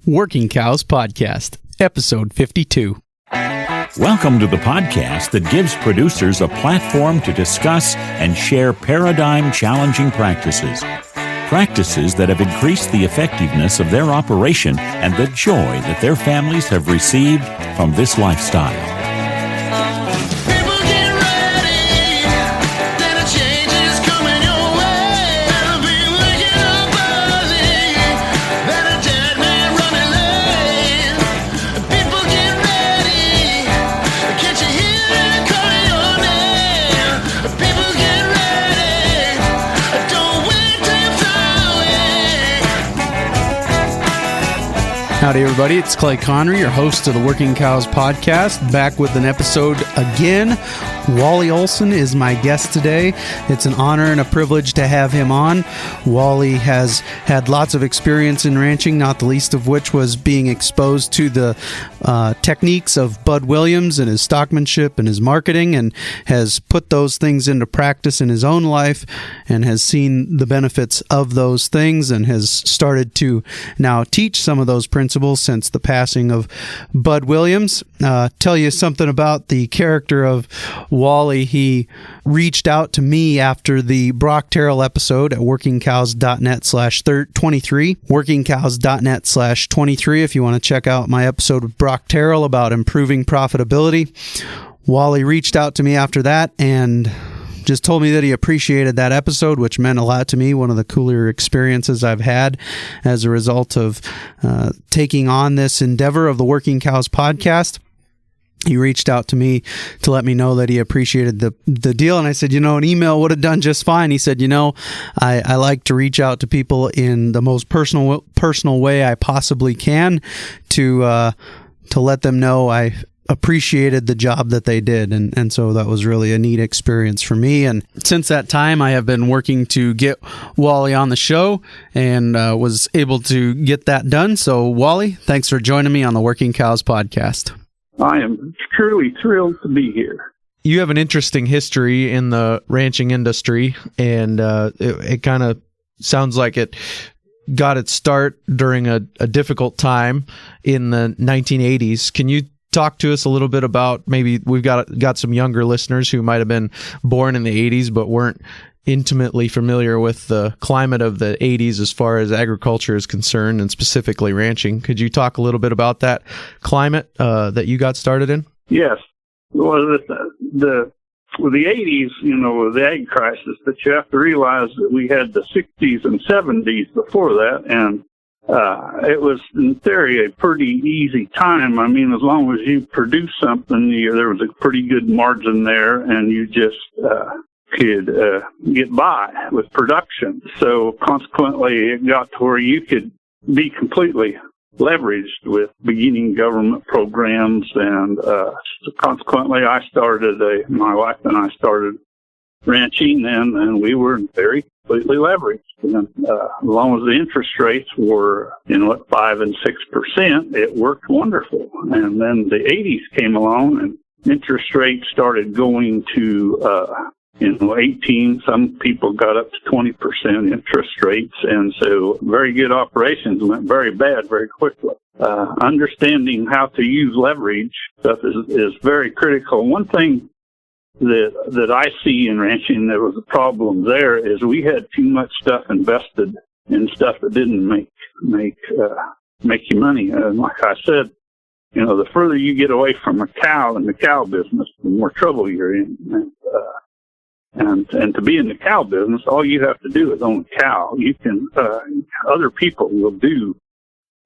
Working Cows Podcast, Episode 52. Welcome to the podcast that gives producers a platform to discuss and share paradigm-challenging practices. Practices that have increased the effectiveness of their operation and the joy that their families have received from this lifestyle. Howdy, everybody. It's Clay Connery, your host of the Working Cows Podcast, back with an episode again. Wally Olson is my guest today. It's an honor and a privilege to have him on. Wally has had lots of experience in ranching, not the least of which was being exposed to the techniques of Bud Williams and his stockmanship and his marketing, and has put those things into practice in his own life and has seen the benefits of those things and has started to now teach some of those principles since the passing of Bud Williams. Tell you something about the character of Wally. He reached out to me after the Brock Terrell episode at workingcows.net/23, workingcows.net/23 if you want to check out my episode with Brock Terrell about improving profitability. Wally reached out to me after that and just told me that he appreciated that episode, which meant a lot to me. One of the cooler experiences I've had as a result of taking on this endeavor of the Working Cows Podcast. He reached out to me to let me know that he appreciated the deal. And I said, an email would have done just fine. He said, I like to reach out to people in the most personal way I possibly can to let them know I appreciated the job that they did. And so that was really a neat experience for me. And since that time, I have been working to get Wally on the show and was able to get that done. So Wally, thanks for joining me on the Working Cows Podcast. I am truly thrilled to be here. You have an interesting history in the ranching industry, and it kind of sounds like it got its start during a difficult time in the 1980s. Can you talk to us a little bit about, maybe we've got some younger listeners who might have been born in the 80s but weren't intimately familiar with the climate of the 80s as far as agriculture is concerned, and specifically ranching. Could you talk a little bit about that climate that you got started in? Yes. Well, with the 80s, with the ag crisis, that you have to realize that we had the 60s and 70s before that, and it was, in theory, a pretty easy time. I mean, as long as you produce something, there was a pretty good margin there, and you just could get by with production. So consequently, it got to where you could be completely leveraged with beginning government programs. And so consequently, my wife and I started ranching, and we were very completely leveraged. And as long as the interest rates were 5 and 6%, it worked wonderful. And then the 80s came along, and interest rates started going to 18, some people got up to 20% interest rates, and so very good operations went very bad very quickly. Understanding how to use leverage stuff is very critical. One thing that I see in ranching that was a problem there is we had too much stuff invested in stuff that didn't make you money. And like I said, the further you get away from a cow in the cow business, the more trouble you're in. And to be in the cow business, all you have to do is own a cow. You can, other people will do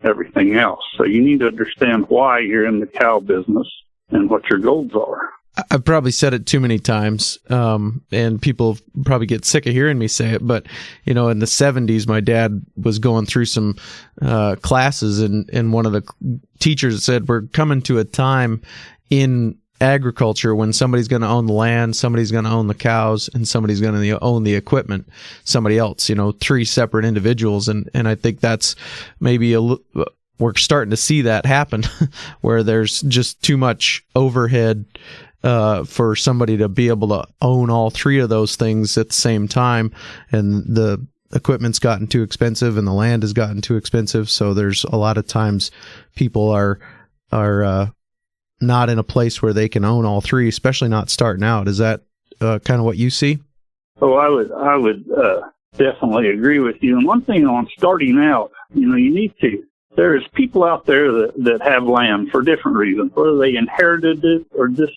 everything else. So you need to understand why you're in the cow business and what your goals are. I've probably said it too many times, and people probably get sick of hearing me say it, but, in the 70s, my dad was going through some classes, and one of the teachers said, we're coming to a time in agriculture when somebody's going to own the land, somebody's going to own the cows, and somebody's going to own the equipment, somebody else, 3 separate individuals. And I think that's maybe we're starting to see that happen where there's just too much overhead for somebody to be able to own all 3 of those things at the same time. And the equipment's gotten too expensive and the land has gotten too expensive. So there's a lot of times people are not in a place where they can own all three, especially not starting out. Is that kind of what you see? Oh, I would definitely agree with you. And one thing on starting out, there's people out there that have land for different reasons, whether they inherited it or just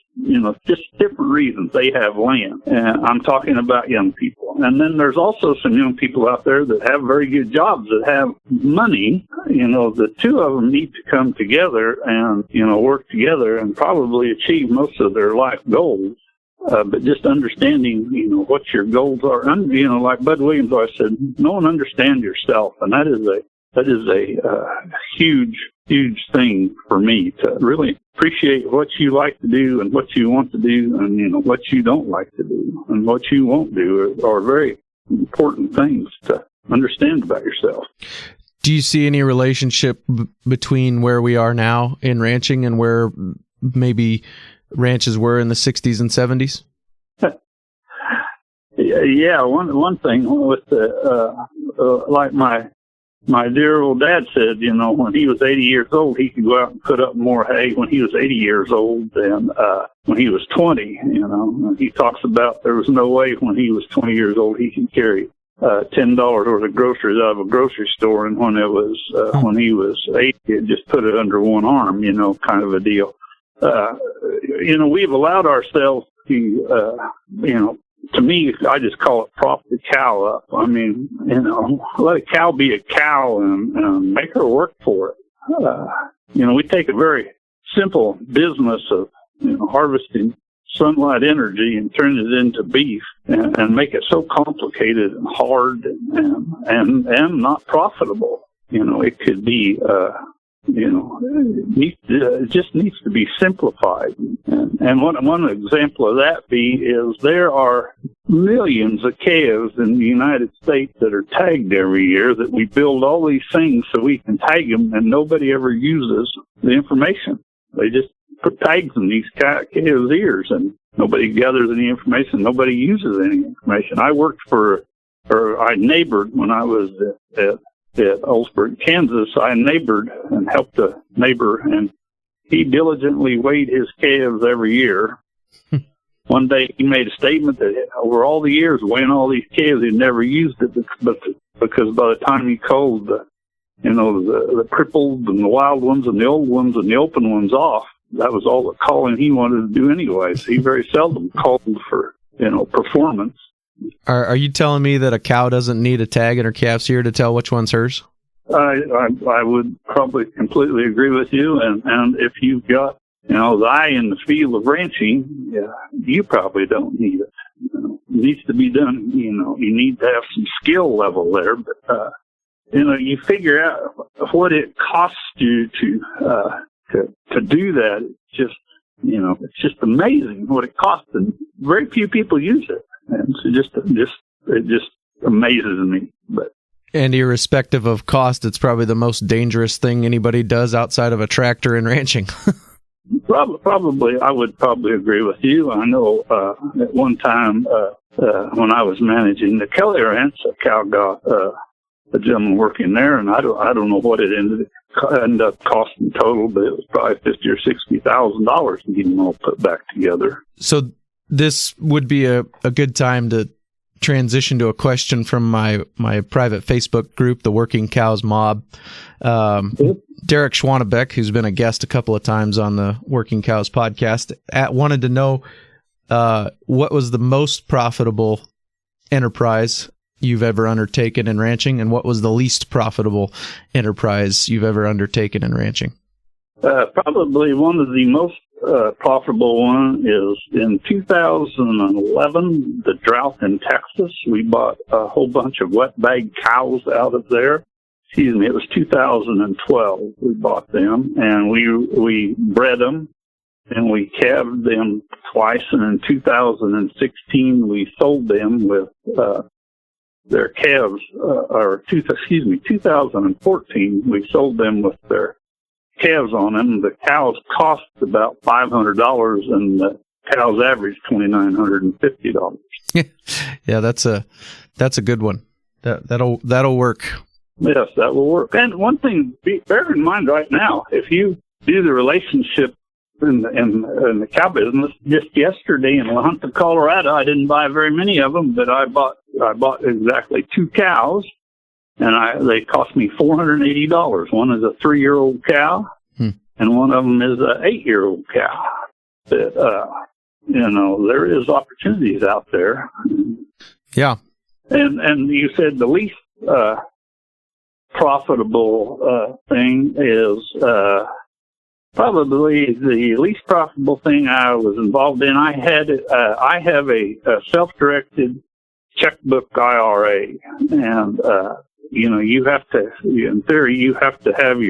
different reasons they have land. And I'm talking about young people. And then there's also some young people out there that have very good jobs, that have money. The two of them need to come together and, work together and probably achieve most of their life goals. But just understanding, what your goals are. Like Bud Williams always said, know and understand yourself. And that is a huge, huge thing for me, to really appreciate what you like to do and what you want to do, and what you don't like to do and what you won't do are very important things to understand about yourself. Do you see any relationship between where we are now in ranching and where maybe ranches were in the 60s and 70s? Yeah, one thing with like my dear old dad said, when he was 80 years old, he could go out and put up more hay when he was 80 years old than when he was 20. He talks about there was no way when he was 20 years old he could carry $10 worth of groceries out of a grocery store, and when he was 80, he'd just put it under one arm, kind of a deal. We've allowed ourselves to, to me, I just call it prop the cow up. I mean, let a cow be a cow and make her work for it. We take a very simple business of, harvesting sunlight energy and turn it into beef and make it so complicated and hard and not profitable. It could be, it just needs to be simplified. And one example of that is there are millions of calves in the United States that are tagged every year, that we build all these things so we can tag them, and nobody ever uses the information. They just put tags in these calves' ears, and nobody gathers any information. Nobody uses any information. I I neighbored when I was at Oldsburg, Kansas. I neighbored and helped a neighbor, and he diligently weighed his calves every year. One day he made a statement that over all the years weighing all these calves, he'd never used it, because by the time he culled the crippled and the wild ones and the old ones and the open ones off, that was all the calling he wanted to do anyways. He very seldom called for, performance. Are you telling me that a cow doesn't need a tag in her calf's ear to tell which one's hers? I would probably completely agree with you. And if you've got, the eye in the field of ranching, you probably don't need it. It needs to be done. You need to have some skill level there. But, you figure out what it costs you to do that. It's just amazing what it costs, and very few people use it. And so it just amazes me. And irrespective of cost, it's probably the most dangerous thing anybody does outside of a tractor and ranching. Probably, I would probably agree with you. I know at one time when I was managing the Kelley Ranch, a cow got a gentleman working there, and I don't know what it ended up costing total, but it was probably $50,000 or $60,000 to get them all put back together. So this would be a good time to transition to a question from my private Facebook group, the Working Cows Mob. Derek Schwanebeck, who's been a guest a couple of times on the Working Cows podcast, wanted to know what was the most profitable enterprise you've ever undertaken in ranching, and what was the least profitable enterprise you've ever undertaken in ranching? Probably one of the most profitable one is in 2011, the drought in Texas. We bought a whole bunch of wet bag cows out of there. It was 2012 we bought them, and we bred them, and we calved them twice, and in 2016 we sold them with their calves, 2014 we sold them with their calves on them. The cows cost about $500, and the cows averaged $2,950. Yeah, that's a good one. That'll work. Yes, that will work. And one thing, bear in mind right now, if you do the relationship in the cow business, just yesterday in La Junta, Colorado, I didn't buy very many of them, but I bought exactly 2 cows, and they cost me $480. One is a 3-year-old cow, and one of them is a 8-year-old cow. But there is opportunities out there. Yeah. And you said the least profitable thing is probably the least profitable thing I was involved in. I have a self-directed checkbook IRA, and you have to, in theory, you have to have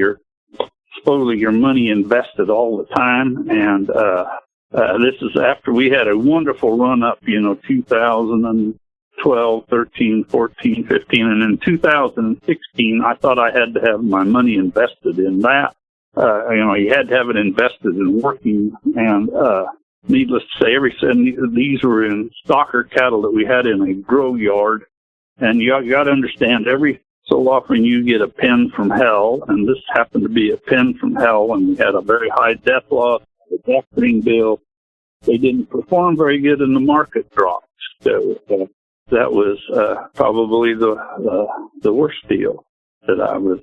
supposedly your money invested all the time, and this is after we had a wonderful run up, 2012, 13, 14, 15, and in 2016, I thought I had to have my money invested in that. You had to have it invested in working, and needless to say, these were in stocker cattle that we had in a grow yard, and you got to understand, every so often you get a pen from hell, and this happened to be a pen from hell, and we had a very high death loss, a death bill. They didn't perform very good, and the market dropped. So that was probably the worst deal that I was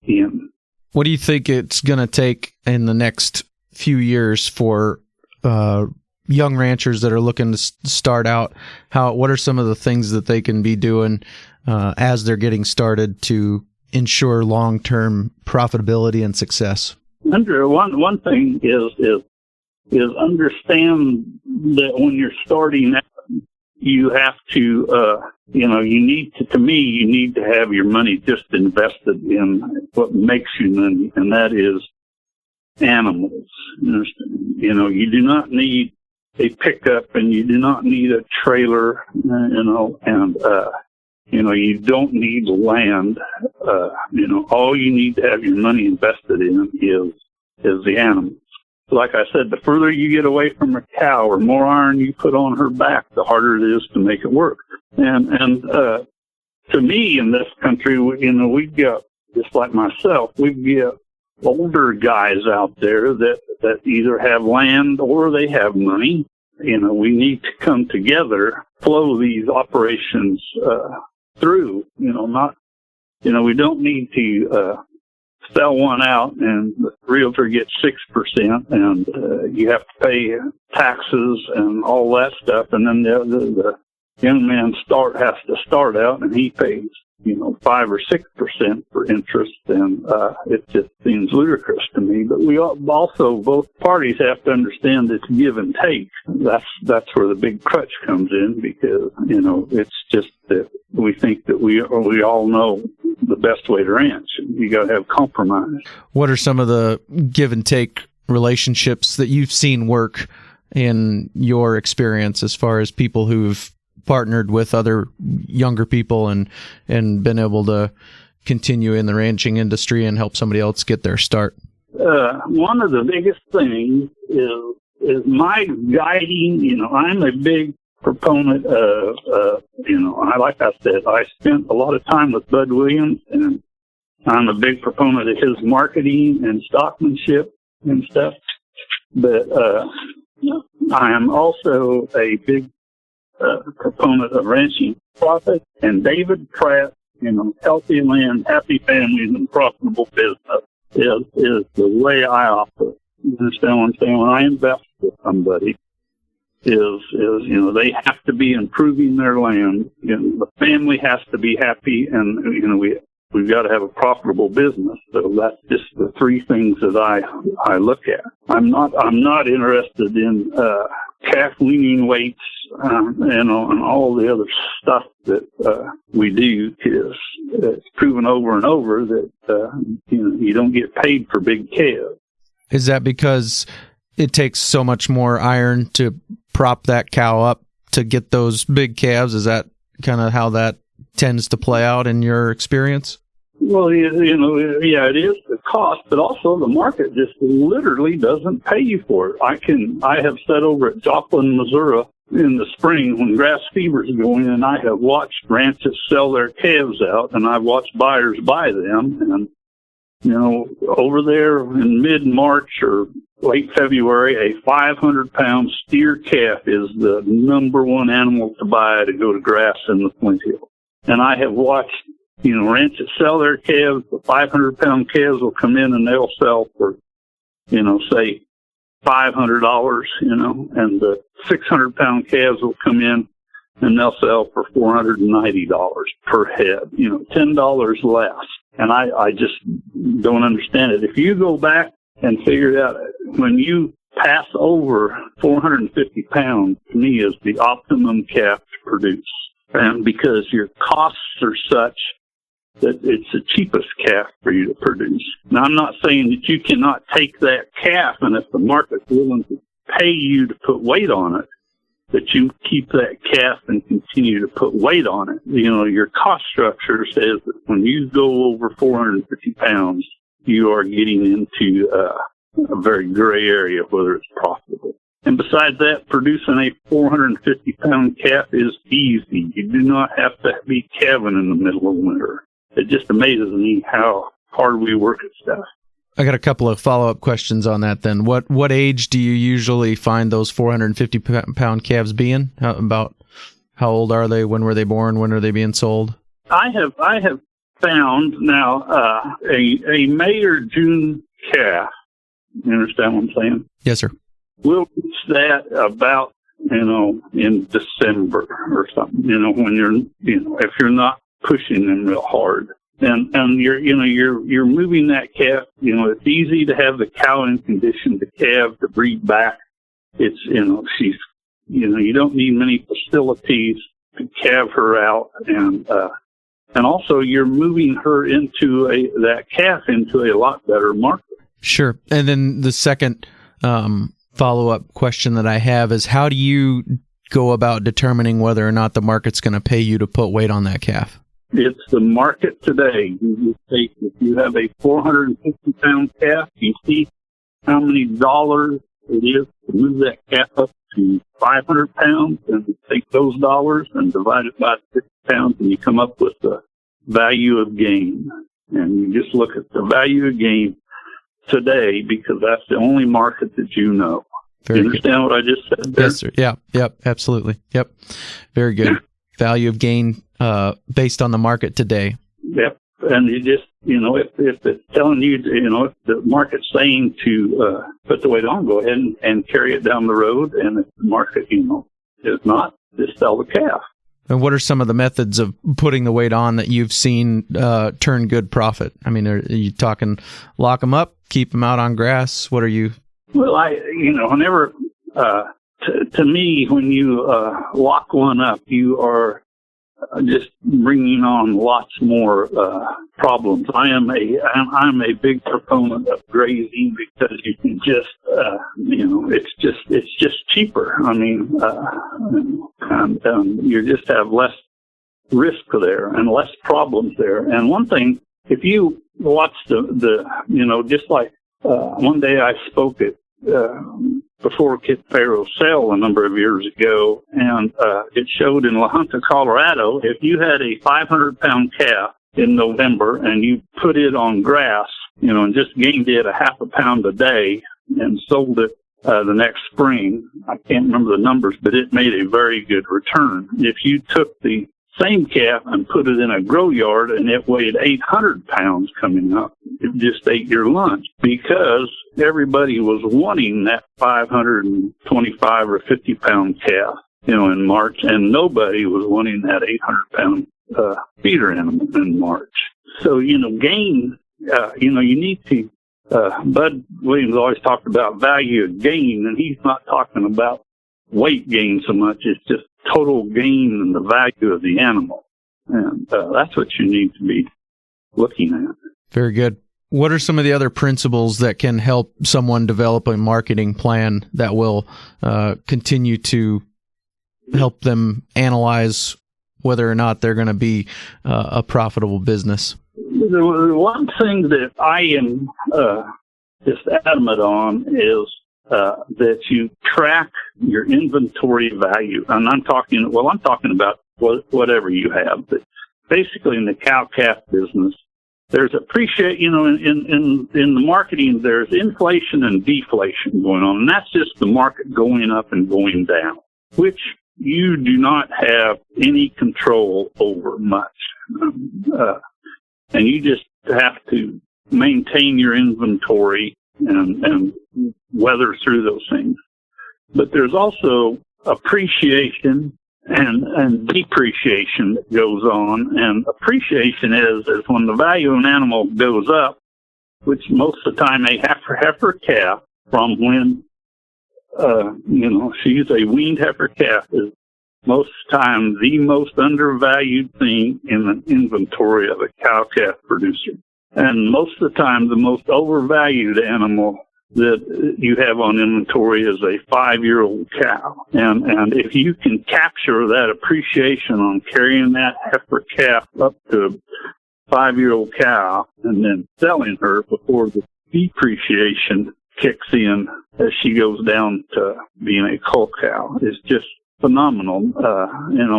in. What do you think it's going to take in the next few years for young ranchers that are looking to start out? What are some of the things that they can be doing as they're getting started to ensure long-term profitability and success? One thing is understand that when you're starting out, you have to, you need to have your money just invested in what makes you money, and that is animals. You do not need a pickup, and you do not need a trailer, and you don't need land. All you need to have your money invested in is the animals. Like I said, the further you get away from a cow, or more iron you put on her back, the harder it is to make it work. And to me, in this country, we've got, just like myself, we've got older guys out there that either have land or they have money. We need to come together, flow these operations through. We don't need to sell one out and the realtor gets 6%, and you have to pay taxes and all that stuff, and then the young man has to start out and he pays 5 or 6% for interest, and it just seems ludicrous to me. But we also, both parties have to understand it's give and take. That's where the big crutch comes in, because it's just that we think that we all know the best way to ranch. You got to have compromise. What are some of the give and take relationships that you've seen work in your experience, as far as people who've partnered with other younger people and been able to continue in the ranching industry and help somebody else get their start? One of the biggest things is my guiding. I'm a big proponent of, like I said, I spent a lot of time with Bud Williams, and I'm a big proponent of his marketing and stockmanship and stuff. But I am also a big proponent of ranching profit, and David Pratt, healthy land, happy families, and profitable business is the way I operate. You understand what I'm saying? When I invest with somebody, they have to be improving their land. The family has to be happy, and we've got to have a profitable business. So that's just the three things that I look at. I'm not interested in calf weaning weights, and all the other stuff that we do, because it's proven over and over that you don't get paid for big calves. Is that because it takes so much more iron to prop that cow up to get those big calves? Is that kind of how that tends to play out in your experience? Well, it is the cost, but also the market just literally doesn't pay you for it. I have sat over at Joplin, Missouri, in the spring when grass fever is going, and I have watched ranches sell their calves out, and I've watched buyers buy them. And, over there in mid-March or late February, a 500-pound steer calf is the number one animal to buy to go to grass in the Flint Hills. And I have watched, ranches sell their calves. The 500-pound calves will come in and they'll sell for, say, $500, and the 600-pound calves will come in and they'll sell for $490 per head, $10 less. And I just don't understand it. If you go back and figure out when you pass over 450 pounds, to me, is the optimum calf to produce. And because your costs are such that it's the cheapest calf for you to produce. Now, I'm not saying that you cannot take that calf, and if the market's willing to pay you to put weight on it, that you keep that calf and continue to put weight on it. Your cost structure says that when you go over 450 pounds, you are getting into a very gray area, whether it's profitable. And besides that, producing a 450-pound calf is easy. You do not have to be calving in the middle of winter. It just amazes me how hard we work at stuff. I got a couple of follow-up questions on that then. What age do you usually find those 450-pound calves being? How old are they? When were they born? When are they being sold? I have found now a May or June calf. You understand what I'm saying? Yes, sir. We'll reach that about, in December or something, when if you're not pushing them real hard. And you're moving that calf. It's easy to have the cow in condition to calve, to breed back. It's, she's, you don't need many facilities to calve her out. And also you're moving her into that calf into a lot better market. Sure. And then the second, follow-up question that I have is, how do you go about determining whether or not the market's going to pay you to put weight on that calf? It's the market today. If you have a 450-pound calf, you see how many dollars it is to move that calf up to 500 pounds, and you take those dollars and divide it by 50 pounds, and you come up with the value of gain. And you just look at the value of gain today, because that's the only market that you know. Very you understand good. What I just said there? Yes, sir. Yeah. Yep. Absolutely. Yep. Very good. Value of gain based on the market today. Yep. And you just, if it's telling you, if the market's saying to put the weight on, go ahead and carry it down the road. And if the market, is not, just sell the calf. And what are some of the methods of putting the weight on that you've seen turn good profit? I mean, are you talking lock them up, keep them out on grass? What are you? Well, whenever, to me, when you lock one up, you are just bringing on lots more problems. I'm a big proponent of grazing, because you can just, it's just cheaper. I mean, you just have less risk there and less problems there. And one thing, if you watch just like one day I spoke at before Kit Farrow's sale a number of years ago, and it showed in La Junta, Colorado, if you had a 500-pound calf in November and you put it on grass, and just gained it a half a pound a day and sold it the next spring, I can't remember the numbers, but it made a very good return. If you took the same calf and put it in a grow yard and it weighed 800 pounds coming up, it just ate your lunch, because everybody was wanting that 525 or 50 pound calf, in March, and nobody was wanting that 800 pound feeder animal in March. So, gain, you need to, Bud Williams always talked about value of gain, and he's not talking about weight gain so much. It's just total gain in the value of the animal. And that's what you need to be looking at. Very good. What are some of the other principles that can help someone develop a marketing plan that will continue to help them analyze whether or not they're going to be a profitable business? The one thing that I am just adamant on is that you track your inventory value. And I'm talking about whatever you have. But basically in the cow-calf business, there's in the marketing, there's inflation and deflation going on. And that's just the market going up and going down, which you do not have any control over much. And you just have to maintain your inventory and weather through those things. But there's also appreciation and depreciation that goes on. And appreciation is when the value of an animal goes up, which most of the time a heifer calf from when, she's a weaned heifer calf is most of the time the most undervalued thing in an inventory of a cow-calf producer. And most of the time, the most overvalued animal that you have on inventory is a 5-year-old cow. And if you can capture that appreciation on carrying that heifer calf up to 5-year-old cow and then selling her before the depreciation kicks in as she goes down to being a cull cow, is just phenomenal.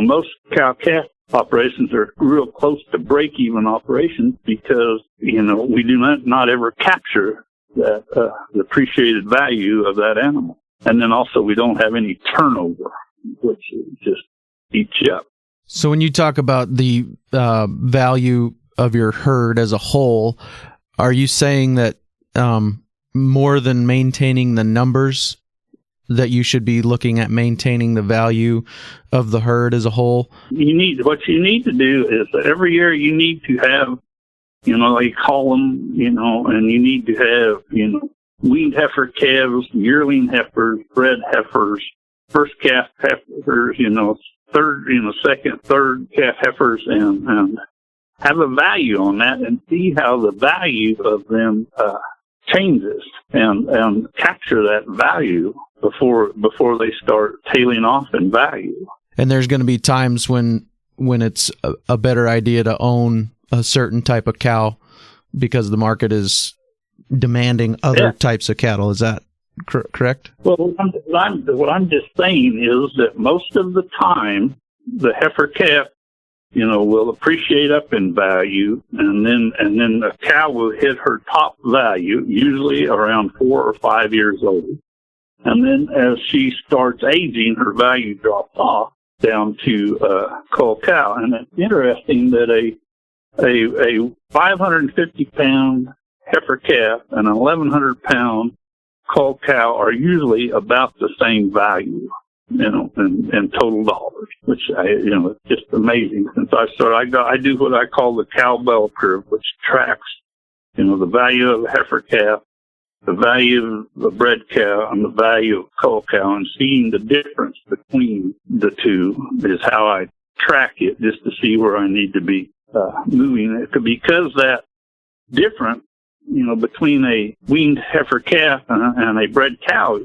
Most cow-calf operations are real close to break-even operations because, we do not ever capture that the appreciated value of that animal. And then also we don't have any turnover, which just eats you up. So when you talk about the value of your herd as a whole, are you saying that more than maintaining the numbers, that you should be looking at maintaining the value of the herd as a whole? What you need to do is that every year you need to have, they call them, and you need to have, weaned heifer calves, yearling heifers, bred heifers, first calf heifers, second, third calf heifers, and have a value on that and see how the value of them changes and capture that value before they start tailing off in value. And there's going to be times when it's a better idea to own a certain type of cow because the market is demanding other types of cattle. Is that correct? Well, what I'm just saying is that most of the time the heifer calf, will appreciate up in value, and then the cow will hit her top value, usually around 4 or 5 years old. And then as she starts aging, her value drops off down to cull cow. And it's interesting that a 550-pound heifer calf and an 1,100-pound cull cow are usually about the same value, in total dollars, which it's just amazing. Since I started, I do what I call the cowbell curve, which tracks, the value of a heifer calf, the value of the bred cow, and the value of cull cow, and seeing the difference between the two is how I track it, just to see where I need to be moving it. Because that difference, between a weaned heifer calf and a bred cow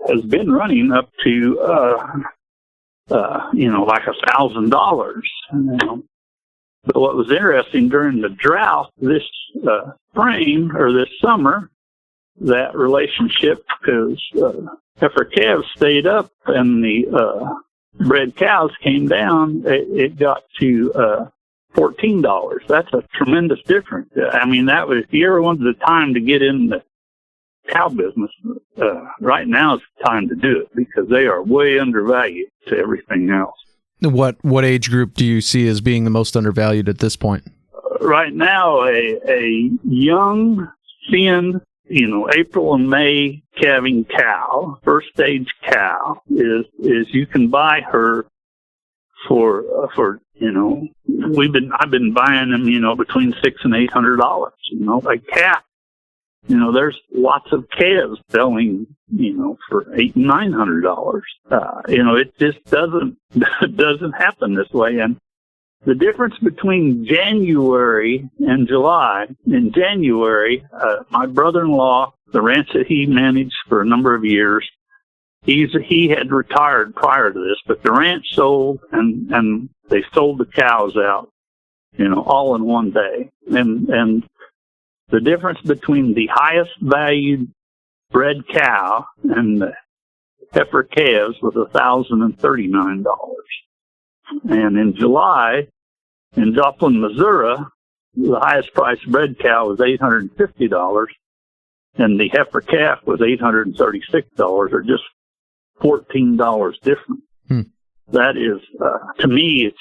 has been running up to like $1,000. But what was interesting during the drought this spring or this summer, that relationship, because heifer calves stayed up and the bred cows came down, it got to $14. That's a tremendous difference. I mean, that was, if you ever wanted the time to get in the cow business, right now is the time to do it, because they are way undervalued to everything else. What age group do you see as being the most undervalued at this point? Right now, a young, thin, April and May calving cow, first stage cow, is you can buy her for I've been buying them, between $600 and $800. A calf. There's lots of calves selling, for $800 and $900. It just doesn't happen this way. And the difference between January and July, in January, my brother-in-law, the ranch that he managed for a number of years, he had retired prior to this, but the ranch sold and they sold the cows out, all in one day. And the difference between the highest valued bred cow and the heifer calves was $1,039. And in July, in Joplin, Missouri, the highest priced bred cow was $850, and the heifer calf was $836, or just $14 different. That is, to me,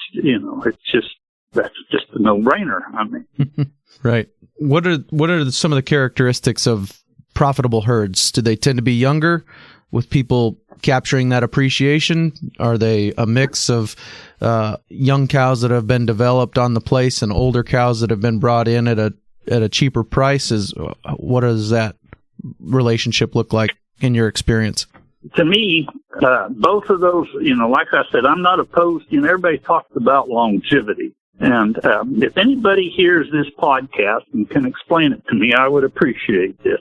that's just a no-brainer. I mean, right. What are some of the characteristics of profitable herds? Do they tend to be younger, with people capturing that appreciation? Are they a mix of young cows that have been developed on the place and older cows that have been brought in at a cheaper price? What does that relationship look like in your experience? To me, both of those, like I said, I'm not opposed. Everybody talks about longevity. And if anybody hears this podcast and can explain it to me, I would appreciate this.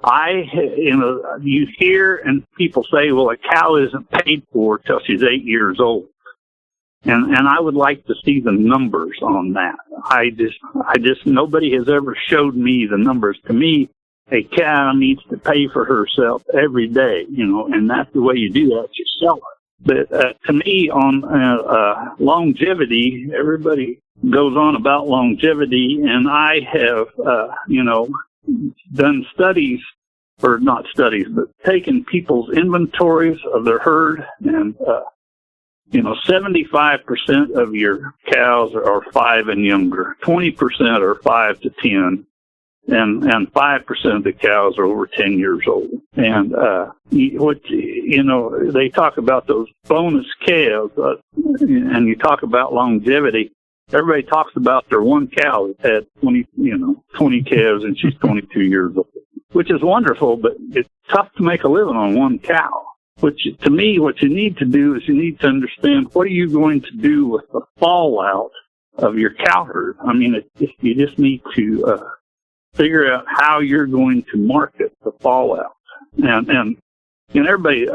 You hear and people say, well, a cow isn't paid for till she's 8 years old. And I would like to see the numbers on that. Nobody has ever showed me the numbers. To me, a cow needs to pay for herself every day, and that's the way you do that. You sell her. But to me, on longevity, everybody goes on about longevity, and I have, done studies, or not studies, but taken people's inventories of their herd, and 75% of your cows are 5 and younger, 20% are 5 to 10. And 5% of the cows are over 10 years old. And, they talk about those bonus calves, and you talk about longevity. Everybody talks about their one cow that had 20 calves, and she's 22 years old, which is wonderful, but it's tough to make a living on one cow. Which, to me, what you need to do is you need to understand, what are you going to do with the fallout of your cow herd? I mean, you just need to, figure out how you're going to market the fallout. And everybody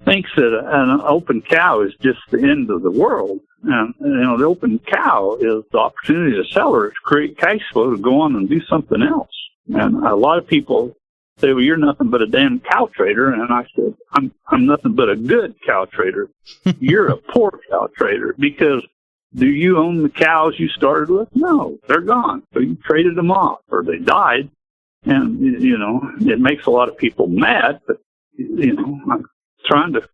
thinks that an open cow is just the end of the world. And, the open cow is the opportunity to sell her, to create cash flow, to go on and do something else. And a lot of people say, well, you're nothing but a damn cow trader. And I said, I'm nothing but a good cow trader. You're a poor cow trader, because do you own the cows you started with? No, they're gone. So you traded them off, or they died. And, it makes a lot of people mad, but, I'm trying to,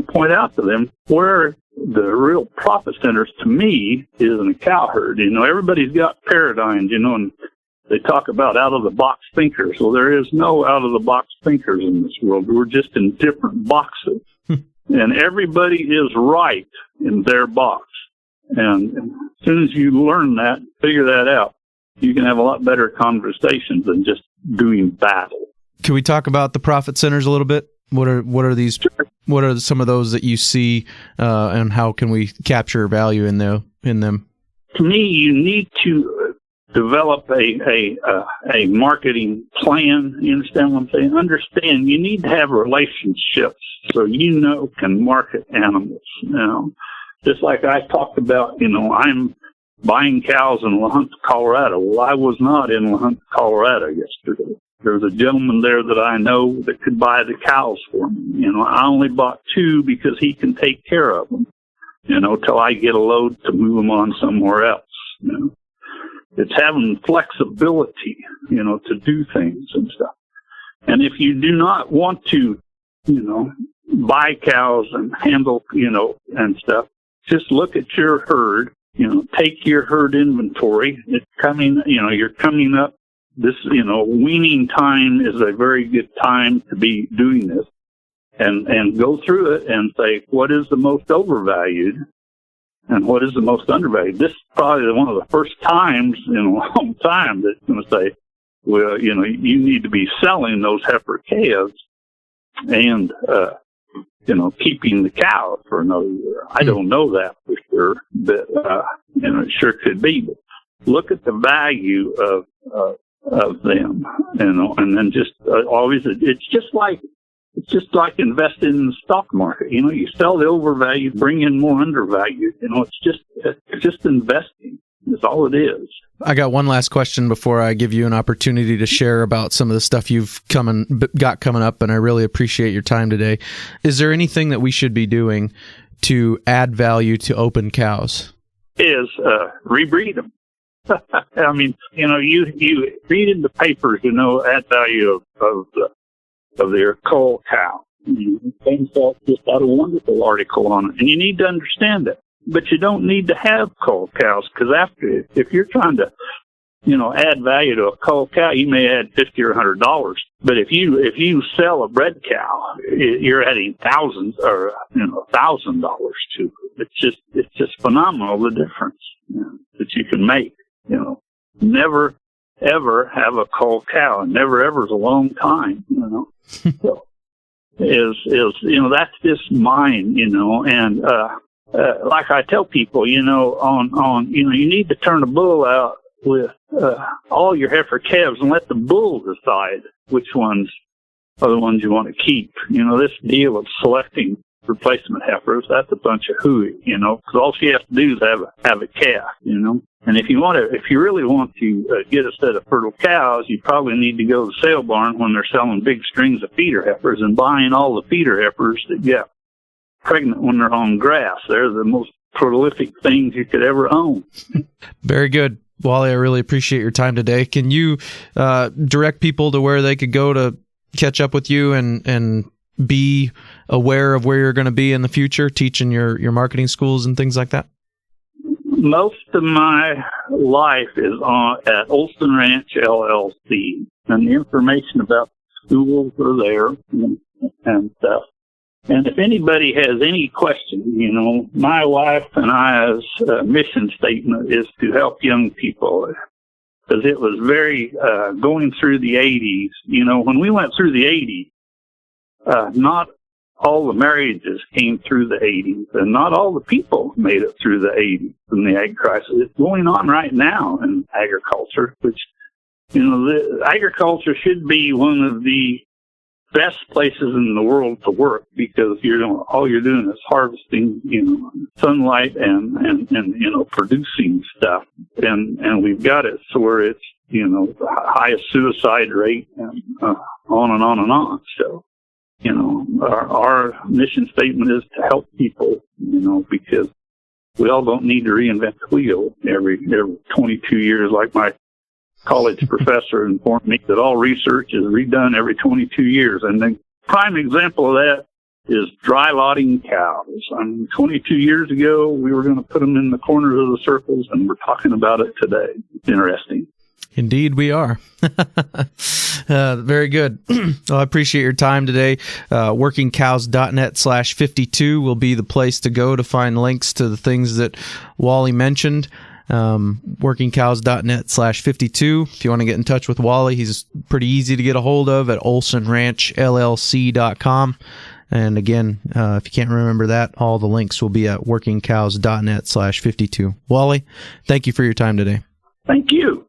point out to them where the real profit centers, to me, is in a cow herd. Everybody's got paradigms, and they talk about out-of-the-box thinkers. Well, there is no out-of-the-box thinkers in this world. We're just in different boxes. And everybody is right in their box. And as soon as you learn that, figure that out, you can have a lot better conversations than just doing battle. Can we talk about the profit centers a little bit? What are these? Sure. What are some of those that you see, and how can we capture value in them? To me, you need to develop a marketing plan. You understand what I'm saying? Understand, you need to have relationships so can market animals. Just like I talked about, I'm buying cows in La Junta, Colorado. Well, I was not in La Junta, Colorado yesterday. There was a gentleman there that I know that could buy the cows for me. I only bought 2 because he can take care of them, till I get a load to move them on somewhere else. It's having flexibility, to do things and stuff. And if you do not want to, buy cows and handle, and stuff, just look at your herd, take your herd inventory. It's coming, you're coming up. This, weaning time is a very good time to be doing this, and go through it and say, what is the most overvalued and what is the most undervalued? This is probably one of the first times in a long time that's going to say, well, you need to be selling those heifer calves and, keeping the cows for another year. I don't know that for sure, but, it sure could be. But look at the value of them, and then just always, it's just like investing in the stock market. You sell the overvalued, bring in more undervalued. It's just investing. That's all it is. I got one last question before I give you an opportunity to share about some of the stuff you've got coming up, and I really appreciate your time today. Is there anything that we should be doing to add value to open cows? Is rebreed them. I mean, you read in the papers, add value of their cull cow. Things just had a wonderful article on it, and you need to understand it. But you don't need to have cull cows, because if you're trying to, add value to a cull cow, you may add $50 or $100. But if you sell a bred cow, you're adding thousands or $1,000 to it. It's just phenomenal, the difference that you can make. Never ever have a cull cow, and never ever is a long time. So that's just mine. And like I tell people, you need to turn a bull out with all your heifer calves and let the bull decide which ones are the ones you want to keep. This deal of selecting replacement heifers, that's a bunch of hooey, because all she has to do is have a calf, And if you really want to get a set of fertile cows, you probably need to go to the sale barn when they're selling big strings of feeder heifers and buying all the feeder heifers that get pregnant when they're on grass. They're the most prolific things you could ever own. Very good. Wally, I really appreciate your time today. Can you direct people to where they could go to catch up with you and be aware of where you're going to be in the future, teaching your marketing schools and things like that? Most of my life is at Olson Ranch LLC, and the information about schools are there and stuff. And if anybody has any questions, my wife and I's mission statement is to help young people, because it was very going through the 80s. When we went through the 80s, not all the marriages came through the 80s, and not all the people made it through the 80s in the ag crisis. It's going on right now in agriculture, which, the agriculture should be one of the best places in the world to work, because all you're doing is harvesting, sunlight and producing stuff. And we've got it so where it's, the highest suicide rate and on and on and on. So, our mission statement is to help people, because we all don't need to reinvent the wheel every 22 years, like my college professor informed me that all research is redone every 22 years. And the prime example of that is dry lotting cows. 22 years ago, we were going to put them in the corners of the circles, and we're talking about it today. It's interesting. Indeed, we are. Very good. Well, I appreciate your time today. Workingcows.net/52 will be the place to go to find links to the things that Wally mentioned. Workingcows.net/52. If you want to get in touch with Wally, he's pretty easy to get a hold of at olsonranchllc.com. And again, if you can't remember that, all the links will be at workingcows.net/52. Wally, thank you for your time today. Thank you.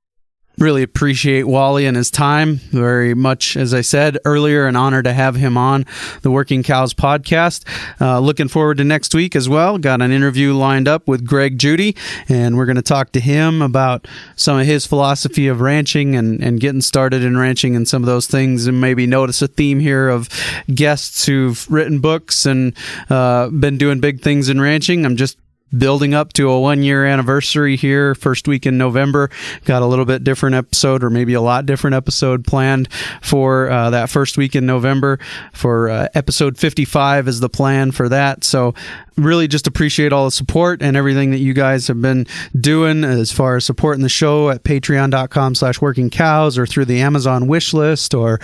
Really appreciate Wally and his time very much. As I said earlier, an honor to have him on the Working Cows podcast. Looking forward to next week as well. Got an interview lined up with Greg Judy, and we're going to talk to him about some of his philosophy of ranching and getting started in ranching and some of those things, and maybe notice a theme here of guests who've written books and been doing big things in ranching. I'm just building up to a 1-year anniversary here, first week in November. Got a little bit different episode, or maybe a lot different episode planned for that first week in November. For episode 55 is the plan for that. So really just appreciate all the support and everything that you guys have been doing as far as supporting the show at patreon.com/workingcows or through the Amazon wish list, or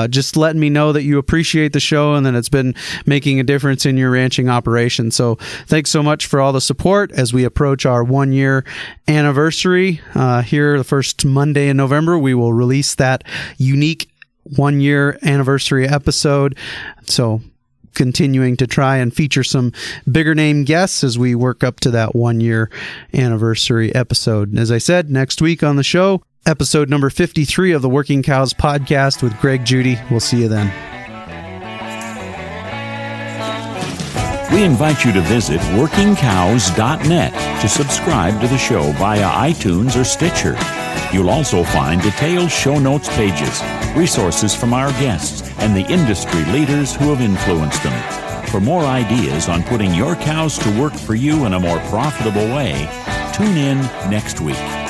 just letting me know that you appreciate the show and that it's been making a difference in your ranching operation. So thanks so much for all the support as we approach our 1-year anniversary. Here, the first Monday in November, we will release that unique 1-year anniversary episode. So continuing to try and feature some bigger name guests as we work up to that 1-year anniversary episode. And as I said, next week on the show, episode number 53 of the Working Cows podcast with Greg Judy. We'll see you then. We invite you to visit workingcows.net to subscribe to the show via iTunes or Stitcher. You'll also find detailed show notes pages, resources from our guests, and the industry leaders who have influenced them. For more ideas on putting your cows to work for you in a more profitable way, tune in next week.